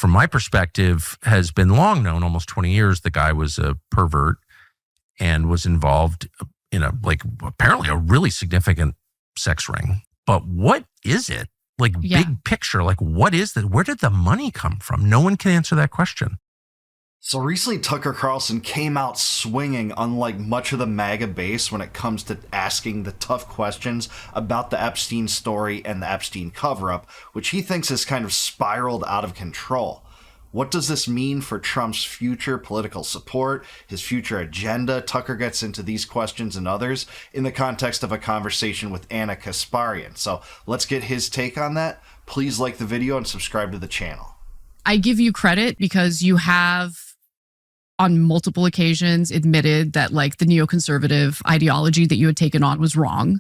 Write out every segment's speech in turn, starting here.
from my perspective, has been long known, almost 20 years. The guy was a pervert and was involved in apparently a really significant sex ring. But what is it? Big picture, what is that? Where did the money come from? No one can answer that question. So recently, Tucker Carlson came out swinging, unlike much of the MAGA base, when it comes to asking the tough questions about the Epstein story and the Epstein cover-up, which he thinks has kind of spiraled out of control. What does this mean for Trump's future political support, his future agenda? Tucker gets into these questions and others in the context of a conversation with Anna Kasparian. So let's get his take on that. Please like the video and subscribe to the channel. I give you credit because you have, on multiple occasions, admitted that the neoconservative ideology that you had taken on was wrong.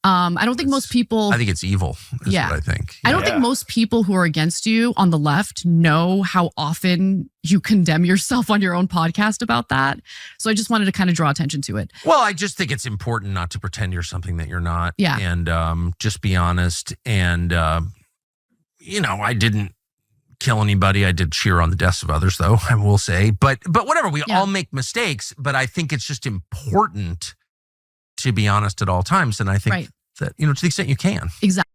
I don't think most people... I think it's evil, is what I think. I don't think most people who are against you on the left know how often you condemn yourself on your own podcast about that. So I just wanted to kind of draw attention to it. Well, I just think it's important not to pretend you're something that you're not. Yeah. And just be honest. And, I didn't kill anybody. I did cheer on the deaths of others, though, I will say. But whatever, we all make mistakes. But I think it's just important to be honest at all times. And I think that, to the extent you can. Exactly.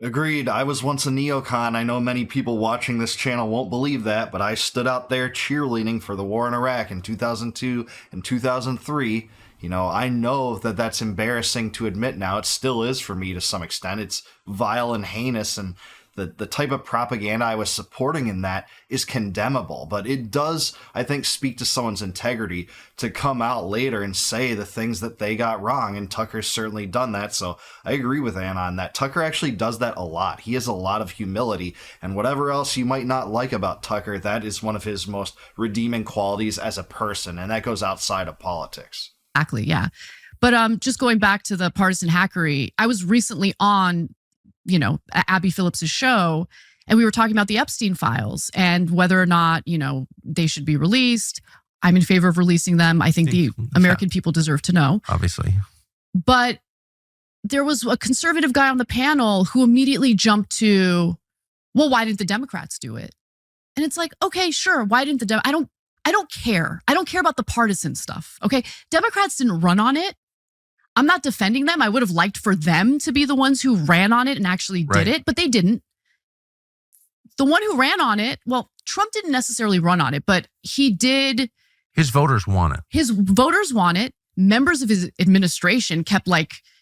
Agreed. I was once a neocon. I know many people watching this channel won't believe that, but I stood out there cheerleading for the war in Iraq in 2002 and 2003. I know that that's embarrassing to admit now. It still is for me to some extent. It's vile and heinous, and the type of propaganda I was supporting in that is condemnable. But it does, I think, speak to someone's integrity to come out later and say the things that they got wrong. And Tucker's certainly done that. So I agree with Anna on that. Tucker actually does that a lot. He has a lot of humility. And whatever else you might not like about Tucker, that is one of his most redeeming qualities as a person. And that goes outside of politics. Exactly, yeah. But just going back to the partisan hackery, I was recently on Abby Phillips's show, and we were talking about the Epstein files and whether or not, they should be released. I'm in favor of releasing them. I think the American people deserve to know. Obviously. But there was a conservative guy on the panel who immediately jumped to, well, why didn't the Democrats do it? And it's like, okay, sure. Why didn't the I don't care. I don't care about the partisan stuff. Okay. Democrats didn't run on it. I'm not defending them. I would have liked for them to be the ones who ran on it and actually did it, but they didn't. The one who ran on it, well, Trump didn't necessarily run on it, but he did. His voters want it. His voters want it. Members of his administration kept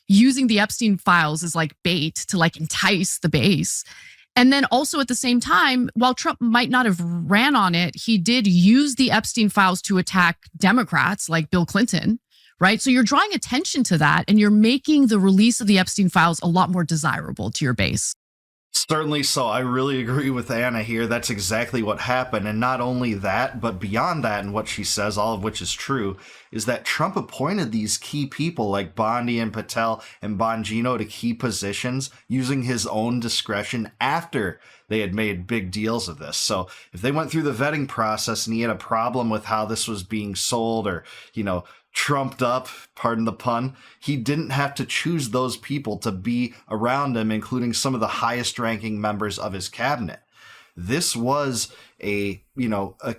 using the Epstein files as bait to entice the base. And then also at the same time, while Trump might not have ran on it, he did use the Epstein files to attack Democrats like Bill Clinton. Right. So you're drawing attention to that, and you're making the release of the Epstein files a lot more desirable to your base. Certainly so. I really agree with Anna here. That's exactly what happened. And not only that, but beyond that, and what she says, all of which is true, is that Trump appointed these key people like Bondi and Patel and Bongino to key positions using his own discretion after they had made big deals of this. So if they went through the vetting process and he had a problem with how this was being sold or, trumped up, pardon the pun, he didn't have to choose those people to be around him, including some of the highest ranking members of his cabinet. This was a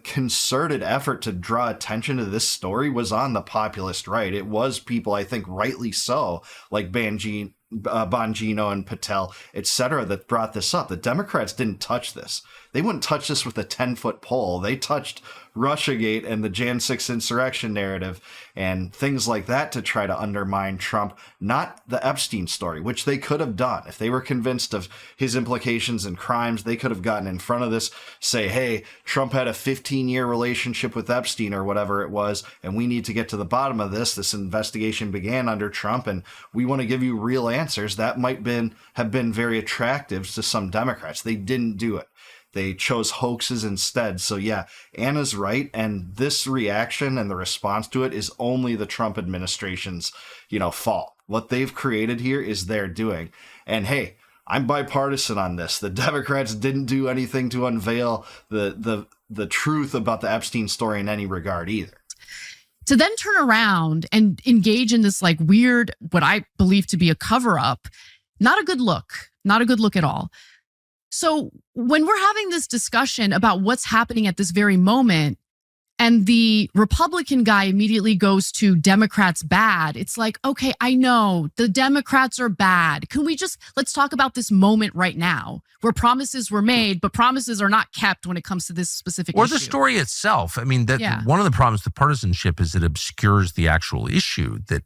concerted effort to draw attention to this story was on the populist right. It was people, I think rightly so, like Bongino and Patel, etc., that brought this up. The Democrats didn't touch this. They wouldn't touch this with a 10-foot pole. They touched Russiagate and the Jan 6 insurrection narrative and things like that to try to undermine Trump, not the Epstein story, which they could have done. If they were convinced of his implications and crimes, they could have gotten in front of this, say, hey, Trump had a 15-year relationship with Epstein or whatever it was, and we need to get to the bottom of this. This investigation began under Trump, and we want to give you real answers. That might have been very attractive to some Democrats. They didn't do it. They chose hoaxes instead. So yeah, Anna's right. And this reaction and the response to it is only the Trump administration's, fault. What they've created here is their doing. And hey, I'm bipartisan on this. The Democrats didn't do anything to unveil the truth about the Epstein story in any regard either. To then turn around and engage in this weird, what I believe to be a cover up, not a good look at all. So when we're having this discussion about what's happening at this very moment, and the Republican guy immediately goes to Democrats bad, it's like, okay, I know the Democrats are bad. Can we let's talk about this moment right now where promises were made, but promises are not kept when it comes to this specific issue. Or the story itself. I mean, one of the problems with partisanship is it obscures the actual issue that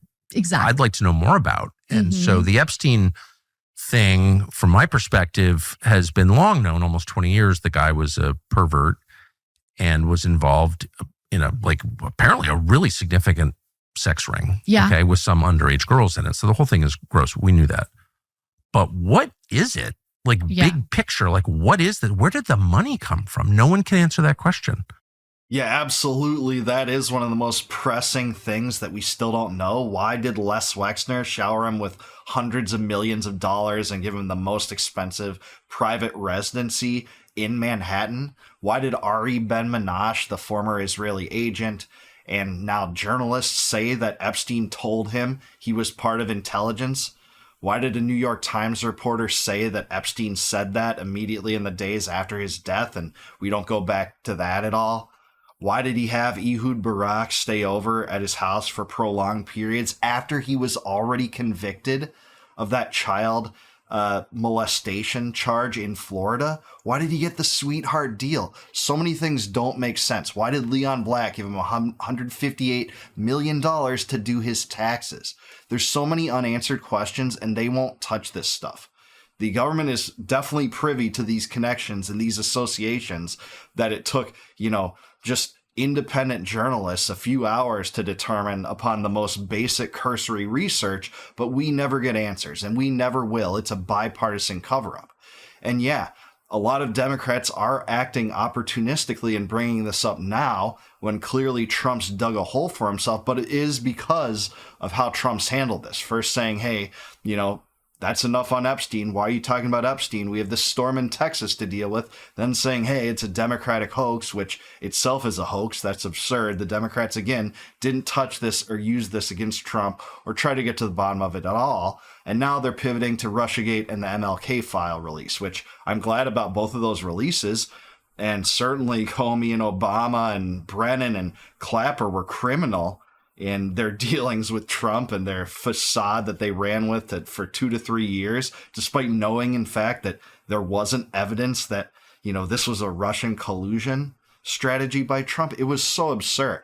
I'd like to know more about. And so the Epstein thing, from my perspective, has been long known, almost 20 years. The guy was a pervert and was involved in apparently a really significant sex ring. Yeah. Okay, with some underage girls in it. So the whole thing is gross. We knew that. But what is it? Big picture, what is that? Where did the money come from? No one can answer that question. Yeah, absolutely. That is one of the most pressing things that we still don't know. Why did Les Wexner shower him with hundreds of millions of dollars and give him the most expensive private residency in Manhattan? Why did Ari Ben-Menashe, the former Israeli agent and now journalist, say that Epstein told him he was part of intelligence? Why did a New York Times reporter say that Epstein said that immediately in the days after his death, and we don't go back to that at all? Why did he have Ehud Barak stay over at his house for prolonged periods after he was already convicted of that child molestation charge in Florida? Why did he get the sweetheart deal? So many things don't make sense. Why did Leon Black give him $158 million to do his taxes? There's so many unanswered questions, and they won't touch this stuff. The government is definitely privy to these connections and these associations that it took, just independent journalists a few hours to determine upon the most basic cursory research, but we never get answers, and we never will. It's a bipartisan cover-up. And yeah, a lot of Democrats are acting opportunistically and bringing this up now when clearly Trump's dug a hole for himself, but it is because of how Trump's handled this. First saying, hey, that's enough on Epstein. Why are you talking about Epstein? We have this storm in Texas to deal with. Then saying, hey, it's a Democratic hoax, which itself is a hoax. That's absurd. The Democrats, again, didn't touch this or use this against Trump or try to get to the bottom of it at all. And now they're pivoting to Russiagate and the MLK file release, which I'm glad about both of those releases. And certainly Comey and Obama and Brennan and Clapper were criminal in their dealings with Trump and their facade that they ran with for 2 to 3 years, despite knowing, in fact, that there wasn't evidence that, this was a Russian collusion strategy by Trump. It was so absurd.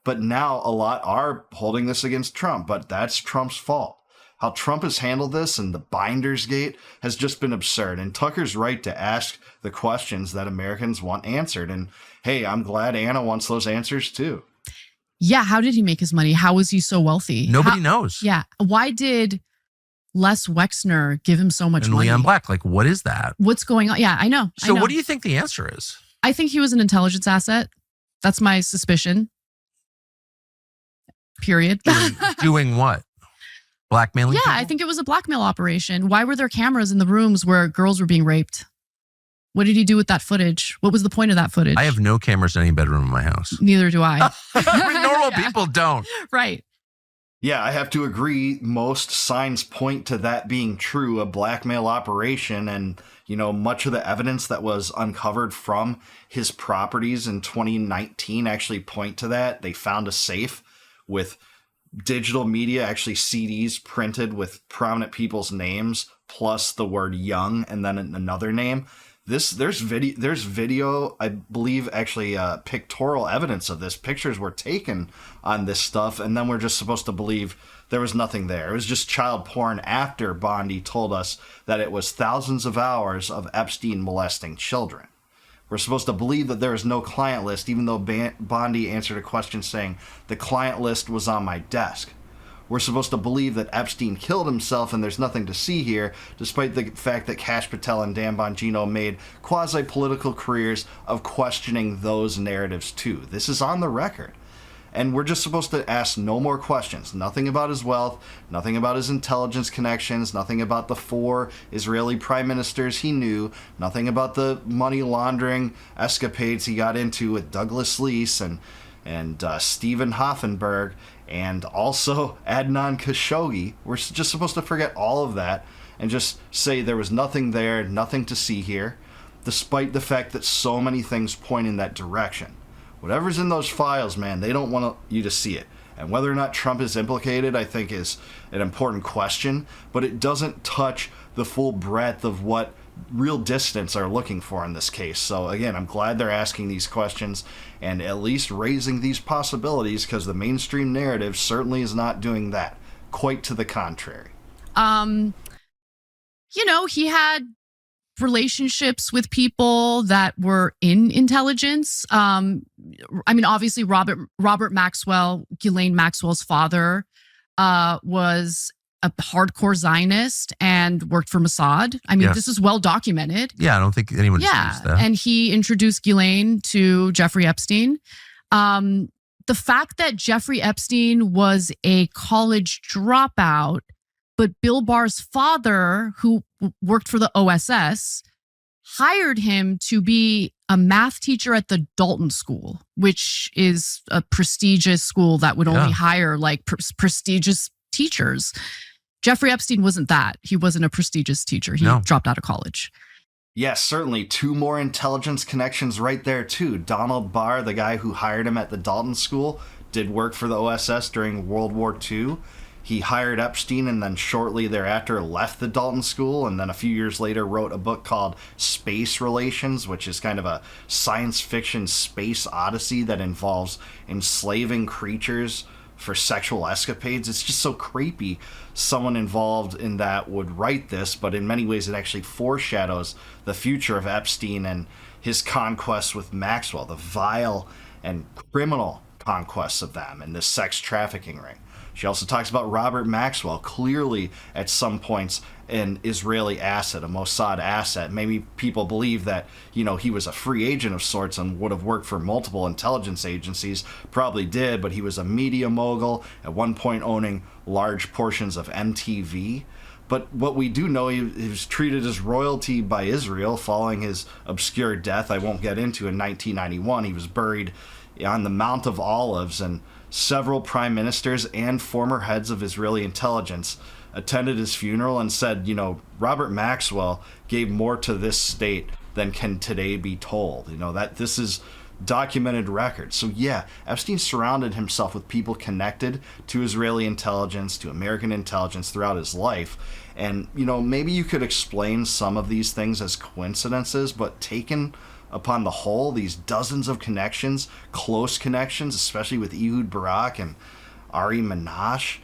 But now a lot are holding this against Trump, but that's Trump's fault. How Trump has handled this and the Binders Gate has just been absurd. And Tucker's right to ask the questions that Americans want answered. And hey, I'm glad Anna wants those answers too. Yeah, how did he make his money? How was he so wealthy? Nobody knows. Yeah. Why did Les Wexner give him so much money? Leon Black, what is that? What's going on? Yeah, I know. So what do you think the answer is? I think he was an intelligence asset. That's my suspicion. Period. Doing what? Blackmailing people? I think it was a blackmail operation. Why were there cameras in the rooms where girls were being raped? What did he do with that footage? What was the point of that footage? I have no cameras in any bedroom in my house. Neither do I. Normal people don't. Right. Yeah, I have to agree. Most signs point to that being true, a blackmail operation. And, much of the evidence that was uncovered from his properties in 2019 actually point to that. They found a safe with digital media, actually CDs printed with prominent people's names, plus the word young and then another name. There's video, I believe, actually pictorial evidence of this. Pictures were taken on this stuff, and then we're just supposed to believe there was nothing there. It was just child porn after Bondi told us that it was thousands of hours of Epstein molesting children. We're supposed to believe that there is no client list, even though Bondi answered a question saying the client list was on my desk. We're supposed to believe that Epstein killed himself and there's nothing to see here, despite the fact that Kash Patel and Dan Bongino made quasi-political careers of questioning those narratives too. This is on the record. And we're just supposed to ask no more questions. Nothing about his wealth, nothing about his intelligence connections, nothing about the 4 Israeli prime ministers he knew, nothing about the money laundering escapades he got into with Douglas Leese and Stephen Hoffenberg, and also Adnan Khashoggi. We're just supposed to forget all of that and just say there was nothing there, nothing to see here. despite the fact that so many things point in that direction. Whatever's in those files, man, they don't want you to see it. And whether or not Trump is implicated, I think, is an important question, but it doesn't touch the full breadth of what real dissidents are looking for in this case. So again, I'm glad they're asking these questions and at least raising these possibilities, because the mainstream narrative certainly is not doing that. Quite to the contrary. He had relationships with people that were in intelligence. Obviously Robert Maxwell, Ghislaine Maxwell's father, was a hardcore Zionist and worked for Mossad. Yes. This is well documented. Yeah, I don't think anyone disputes that. And he introduced Ghislaine to Jeffrey Epstein. The fact that Jeffrey Epstein was a college dropout, but Bill Barr's father, who worked for the OSS, hired him to be a math teacher at the Dalton School, which is a prestigious school that would only hire like prestigious teachers. Jeffrey Epstein wasn't that. He wasn't a prestigious teacher. He dropped out of college. Yes, certainly. Two more intelligence connections right there, too. Donald Barr, the guy who hired him at the Dalton School, did work for the OSS during World War II. He hired Epstein and then shortly thereafter left the Dalton School, and then a few years later wrote a book called Space Relations, which is kind of a science fiction space odyssey that involves enslaving creatures for sexual escapades. It's just so creepy someone involved in that would write this, but in many ways it actually foreshadows the future of Epstein and his conquests with Maxwell, the vile and criminal conquests of them in this sex trafficking ring. She also talks about Robert Maxwell, clearly at some points an Israeli asset, a Mossad asset. Maybe people believe that, he was a free agent of sorts and would have worked for multiple intelligence agencies. Probably did, but he was a media mogul, at one point owning large portions of MTV. But what we do know, he was treated as royalty by Israel following his obscure death I won't get into in 1991. He was buried on the Mount of Olives, and several prime ministers and former heads of Israeli intelligence attended his funeral and said, Robert Maxwell gave more to this state than can today be told. That this is documented record. So yeah, Epstein surrounded himself with people connected to Israeli intelligence, to American intelligence throughout his life. And, maybe you could explain some of these things as coincidences, but taken upon the whole, these dozens of connections, close connections, especially with Ehud Barak and Ari Minash,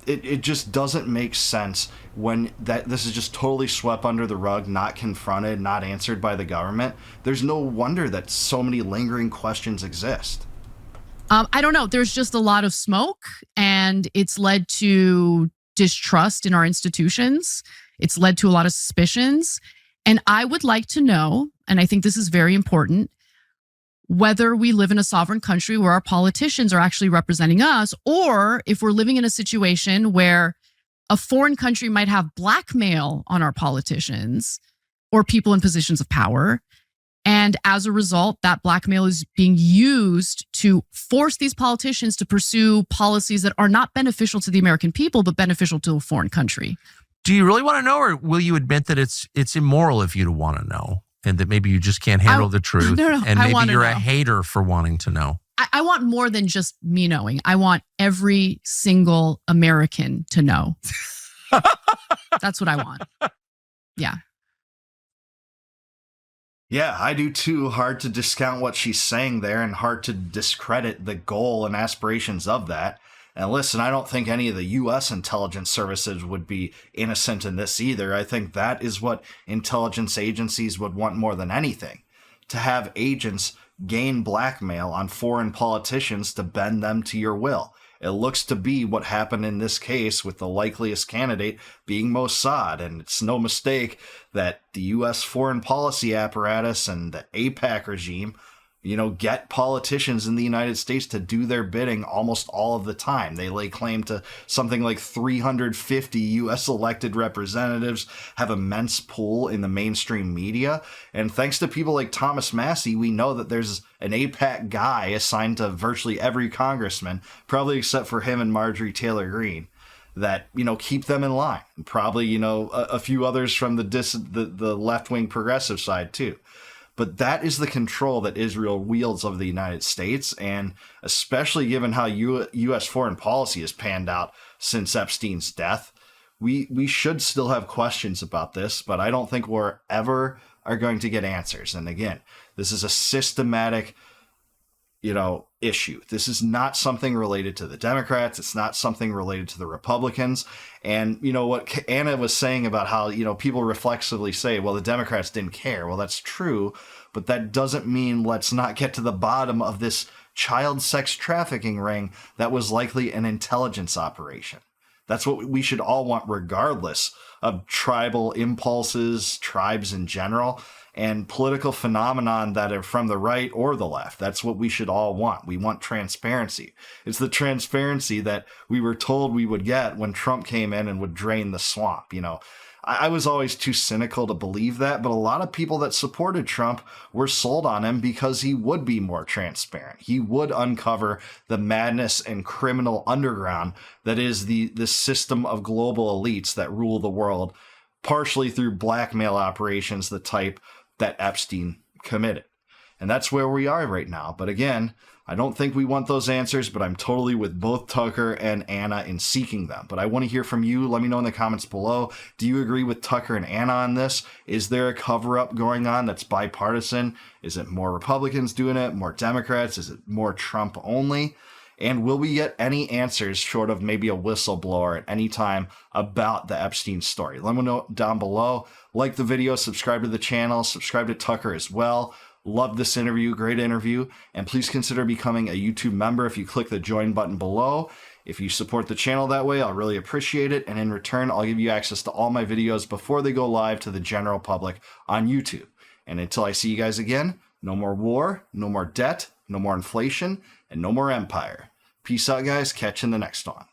it just doesn't make sense when this is just totally swept under the rug, not confronted, not answered by the government. There's no wonder that so many lingering questions exist. I don't know. There's just a lot of smoke, and it's led to distrust in our institutions. It's led to a lot of suspicions. And I would like to know, and I think this is very important, whether we live in a sovereign country where our politicians are actually representing us, or if we're living in a situation where a foreign country might have blackmail on our politicians or people in positions of power. And as a result, that blackmail is being used to force these politicians to pursue policies that are not beneficial to the American people, but beneficial to a foreign country. Do you really want to know, or will you admit that it's immoral of you to want to know, and that maybe you just can't handle the truth? No, and maybe you're know. a hater for wanting to know. I want more than just me knowing. I want every single American to know. That's what I want. Yeah. Yeah, I do too. Hard to discount what she's saying there, and hard to discredit the goal and aspirations of that. And listen, I don't think any of the U.S. intelligence services would be innocent in this either. I think that is what intelligence agencies would want more than anything, to have agents gain blackmail on foreign politicians to bend them to your will. It looks to be what happened in this case, with the likeliest candidate being Mossad. And it's no mistake that the U.S. foreign policy apparatus and the AIPAC regime, get politicians in the United States to do their bidding almost all of the time. They lay claim to something like 350 U.S. elected representatives, have immense pull in the mainstream media. And thanks to people like Thomas Massie, we know that there's an AIPAC guy assigned to virtually every congressman, probably except for him and Marjorie Taylor Greene. that, keep them in line. And probably, a few others from the left-wing progressive side too. But that is the control that Israel wields over the United States, and especially given how U.S. foreign policy has panned out since Epstein's death, we should still have questions about this, but I don't think we're ever are going to get answers. And again, this is a systematic, issue. This is not something related to the Democrats. It's not something related to the Republicans. And what Anna was saying about how, people reflexively say, well, the Democrats didn't care. Well, that's true, but that doesn't mean let's not get to the bottom of this child sex trafficking ring that was likely an intelligence operation. That's what we should all want, regardless of tribal impulses, tribes in general, and political phenomenon that are from the right or the left. That's what we should all want. We want transparency. It's the transparency that we were told we would get when Trump came in and would drain the swamp. I was always too cynical to believe that, but a lot of people that supported Trump were sold on him because he would be more transparent. He would uncover the madness and criminal underground that is the system of global elites that rule the world, partially through blackmail operations, the type that Epstein committed. And that's where we are right now. But again, I don't think we want those answers, but I'm totally with both Tucker and Anna in seeking them. But I want to hear from you. Let me know in the comments below. Do you agree with Tucker and Anna on this? Is there a cover-up going on that's bipartisan? Is it more Republicans doing it, more Democrats? Is it more Trump only? And will we get any answers short of maybe a whistleblower at any time about the Epstein story? Let me know down below. Like the video, subscribe to the channel, subscribe to Tucker as well. Love this interview, great interview. And please consider becoming a YouTube member if you click the join button below. If you support the channel that way, I'll really appreciate it. And in return, I'll give you access to all my videos before they go live to the general public on YouTube. And until I see you guys again, no more war, no more debt, no more inflation, and no more empire. Peace out, guys. Catch you in the next one.